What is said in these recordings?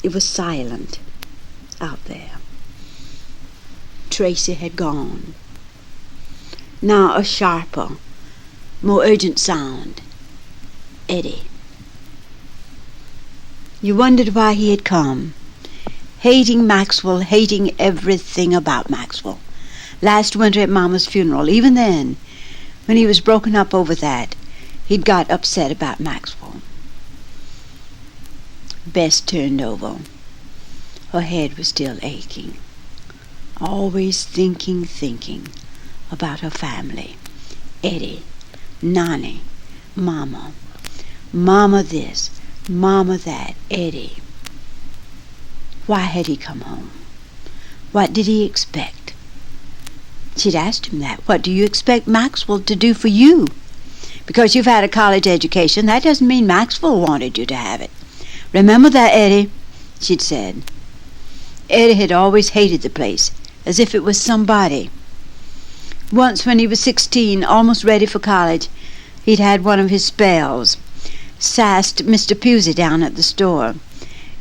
It was silent out there. Tracy had gone. Now a sharper, more urgent sound. Eddie. You wondered why he had come. Hating Maxwell, hating everything about Maxwell. Last winter at Mama's funeral, even then, when he was broken up over that, he'd got upset about Maxwell. Bess turned over. Her head was still aching. Always thinking about her family. Eddie, Nani, Mama. Mama this, Mama that, Eddie. Why had he come home? What did he expect? She'd asked him that. What do you expect Maxwell to do for you? Because you've had a college education, that doesn't mean Maxwell wanted you to have it. Remember that, Eddie, she'd said. Eddie had always hated the place, as if it was somebody. Once when he was 16, almost ready for college, he'd had one of his spells. Sassed Mr. Pusey down at the store.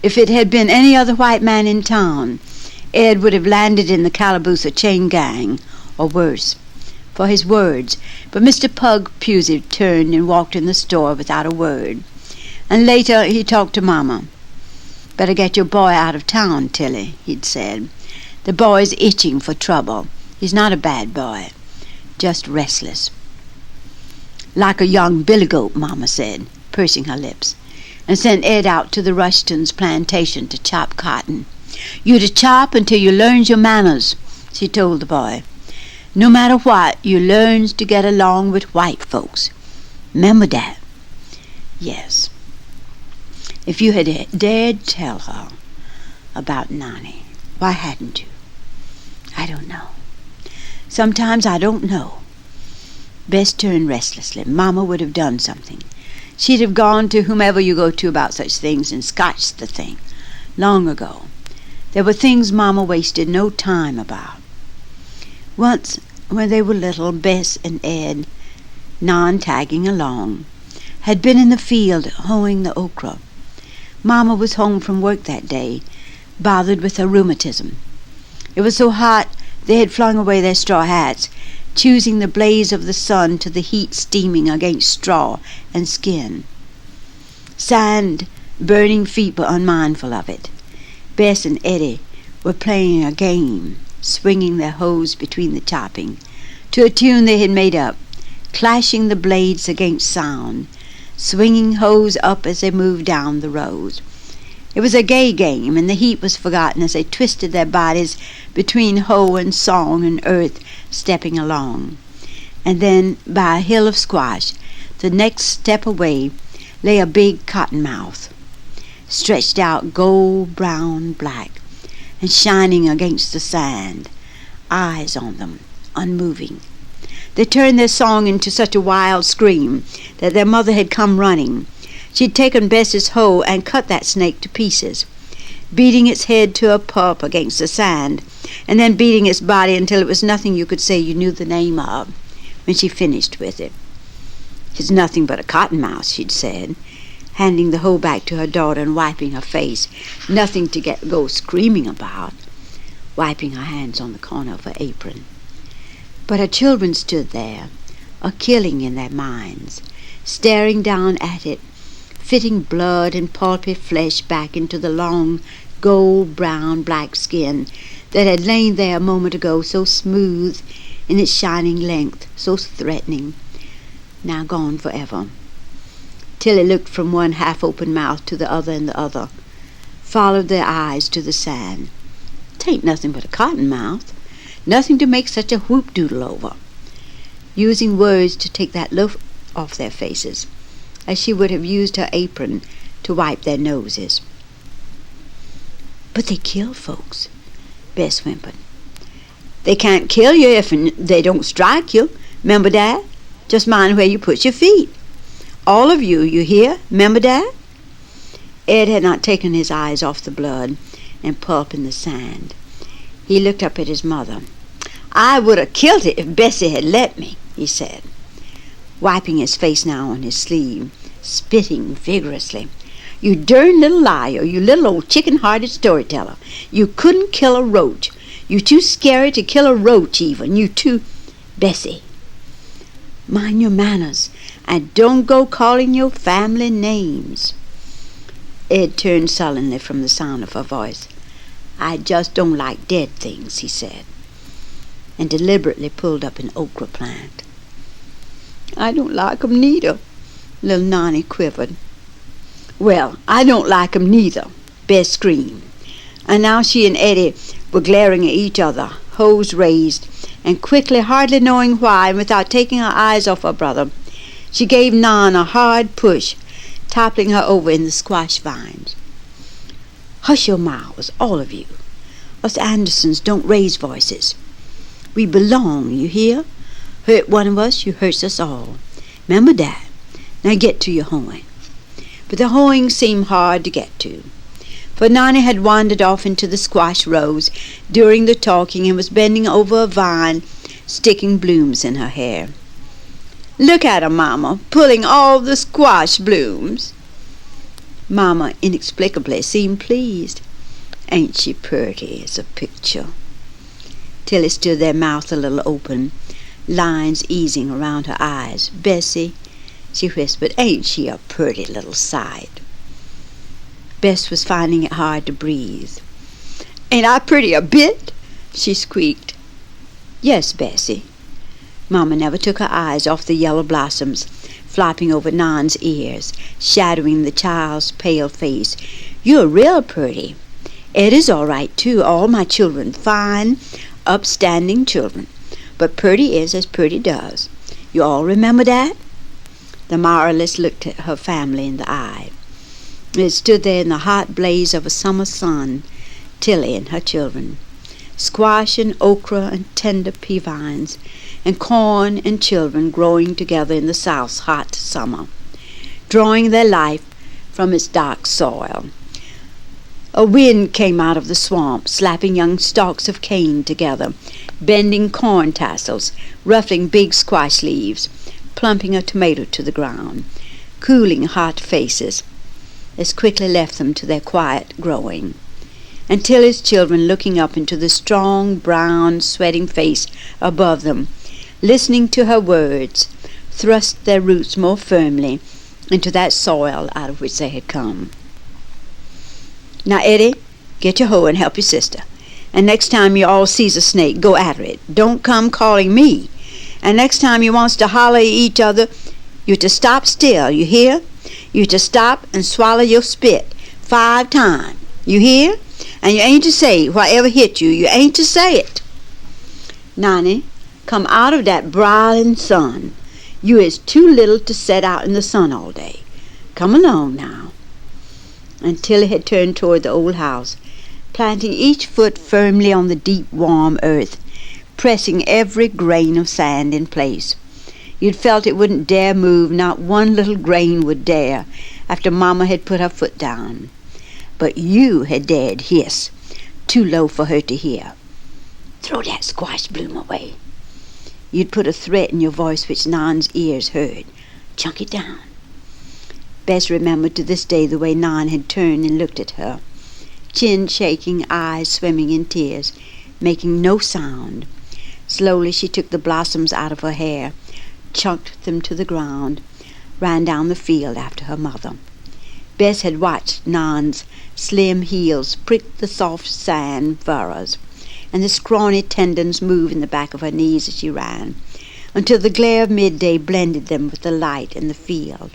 If it had been any other white man in town, Ed would have landed in the calaboose chain gang, or worse, for his words. But Mr. Pug Pusey turned and walked in the store without a word. And later he talked to Mama. Better get your boy out of town, Tilly, he'd said. The boy's itching for trouble. He's not a bad boy, just restless. Like a young billy goat, Mama said, pursing her lips, and sent Ed out to the Rushtons' plantation to chop cotton. You to chop until you learns your manners, she told the boy. No matter what, you learns to get along with white folks. Remember that? Yes. If you had dared tell her about Nani, why hadn't you? I don't know. Sometimes I don't know. Bess turned restlessly. Mama would have done something. She'd have gone to whomever you go to about such things and scotched the thing. Long ago. There were things Mama wasted no time about. Once, when they were little, Bess and Ed, non-tagging along, had been in the field hoeing the okra. Mama was home from work that day, bothered with her rheumatism. It was so hot they had flung away their straw hats, choosing the blaze of the sun to the heat steaming against straw and skin. Sand, burning feet were unmindful of it. Bess and Eddie were playing a game, swinging their hoes between the chopping, to a tune they had made up, clashing the blades against sound, swinging hoes up as they moved down the road. It was a gay game, and the heat was forgotten as they twisted their bodies between hoe and song and earth, stepping along. And then, by a hill of squash, the next step away, lay a big cottonmouth, stretched out gold, brown, black, and shining against the sand, eyes on them, unmoving. They turned their song into such a wild scream that their mother had come running. She'd taken Bess's hoe and cut that snake to pieces, beating its head to a pulp against the sand, and then beating its body until it was nothing you could say you knew the name of when she finished with it. It's nothing but a cottonmouth, she'd said, handing the hoe back to her daughter and wiping her face. Nothing to go screaming about, wiping her hands on the corner of her apron. But her children stood there, a killing in their minds, staring down at it, fitting blood and pulpy flesh back into the long, gold-brown black skin that had lain there a moment ago so smooth in its shining length, so threatening, now gone forever. Tilly looked from one half-open mouth to the other and the other, followed their eyes to the sand. "'Tain't nothing but a cottonmouth. Nothing to make such a whoop-doodle over," using words to take that look off their faces, as she would have used her apron to wipe their noses. "But they kill folks," Bess whimpered. "They can't kill you if they don't strike you. 'Member that? Just mind where you put your feet. All of you, you hear? 'Member that?" Ed had not taken his eyes off the blood and pulp in the sand. He looked up at his mother. "I would have killed it if Bessie had let me," he said, wiping his face now on his sleeve, spitting vigorously. You darn little liar, you little old chicken-hearted storyteller. You couldn't kill a roach. You too scary to kill a roach even. You too... Bessie, mind your manners, and don't go calling your family names. Ed turned sullenly from the sound of her voice. I just don't like dead things, he said, and deliberately pulled up an okra plant. I don't like 'em neither, little Nonny quivered. Well, I don't like 'em neither, Bess screamed, and now she and Eddie were glaring at each other, hose raised, and quickly, hardly knowing why, and without taking her eyes off her brother, she gave Nan a hard push, toppling her over in the squash vines. Hush your mouths, all of you. Us Andersons don't raise voices. We belong, you hear? Hurt one of us, you hurts us all. Remember that. Now get to your hoeing. But the hoeing seemed hard to get to, for Nonny had wandered off into the squash rows during the talking and was bending over a vine, sticking blooms in her hair. Look at her, Mama, pulling all the squash blooms. Mama inexplicably seemed pleased. Ain't she pretty as a picture? Tilly stood there, mouth a little open, lines easing around her eyes. Bessie, she whispered, ain't she a pretty little sight? Bess was finding it hard to breathe. Ain't I pretty a bit? She squeaked. Yes, Bessie. Mama never took her eyes off the yellow blossoms flopping over Nan's ears, shadowing the child's pale face. You're real pretty. Ed is all right, too. All my children, fine, upstanding children. But Purdy is as Purdy does. You all remember that? The Marlis looked at her family in the eye. It stood there in the hot blaze of a summer sun, Tilly and her children, squash and okra and tender pea vines, and corn and children growing together in the South's hot summer, drawing their life from its dark soil. A wind came out of the swamp, slapping young stalks of cane together, bending corn tassels, ruffling big squash leaves, plumping a tomato to the ground, cooling hot faces, as quickly left them to their quiet growing. And Tilly's children, looking up into the strong, brown, sweating face above them, listening to her words, thrust their roots more firmly into that soil out of which they had come. Now, Eddie, get your hoe and help your sister. And next time you all sees a snake, go after it. Don't come calling me. And next time you wants to holler at each other, you to stop still, you hear? You to stop and swallow your spit 5 times, you hear? And you ain't to say whatever hit you, you ain't to say it. Nonny, come out of that broiling sun. You is too little to set out in the sun all day. Come along now. And Tilly had turned toward the old house, planting each foot firmly on the deep, warm earth, pressing every grain of sand in place. You'd felt it wouldn't dare move, not one little grain would dare, after Mama had put her foot down. But you had dared hiss, too low for her to hear. Throw that squash bloom away. You'd put a threat in your voice which Nan's ears heard. Chunk it down. Bess remembered to this day the way Nan had turned and looked at her, chin shaking, eyes swimming in tears, making no sound. Slowly she took the blossoms out of her hair, chucked them to the ground, ran down the field after her mother. Bess had watched Nan's slim heels prick the soft sand furrows, and the scrawny tendons move in the back of her knees as she ran, until the glare of midday blended them with the light in the field.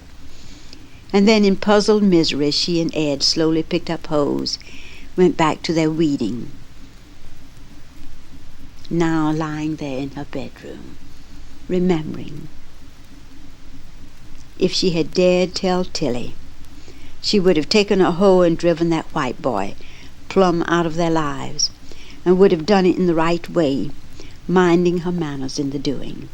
And then in puzzled misery she and Ed slowly picked up hoes, went back to their weeding. Now lying there in her bedroom, remembering. If she had dared tell Tilly, she would have taken a hoe and driven that white boy plumb out of their lives, and would have done it in the right way, minding her manners in the doing.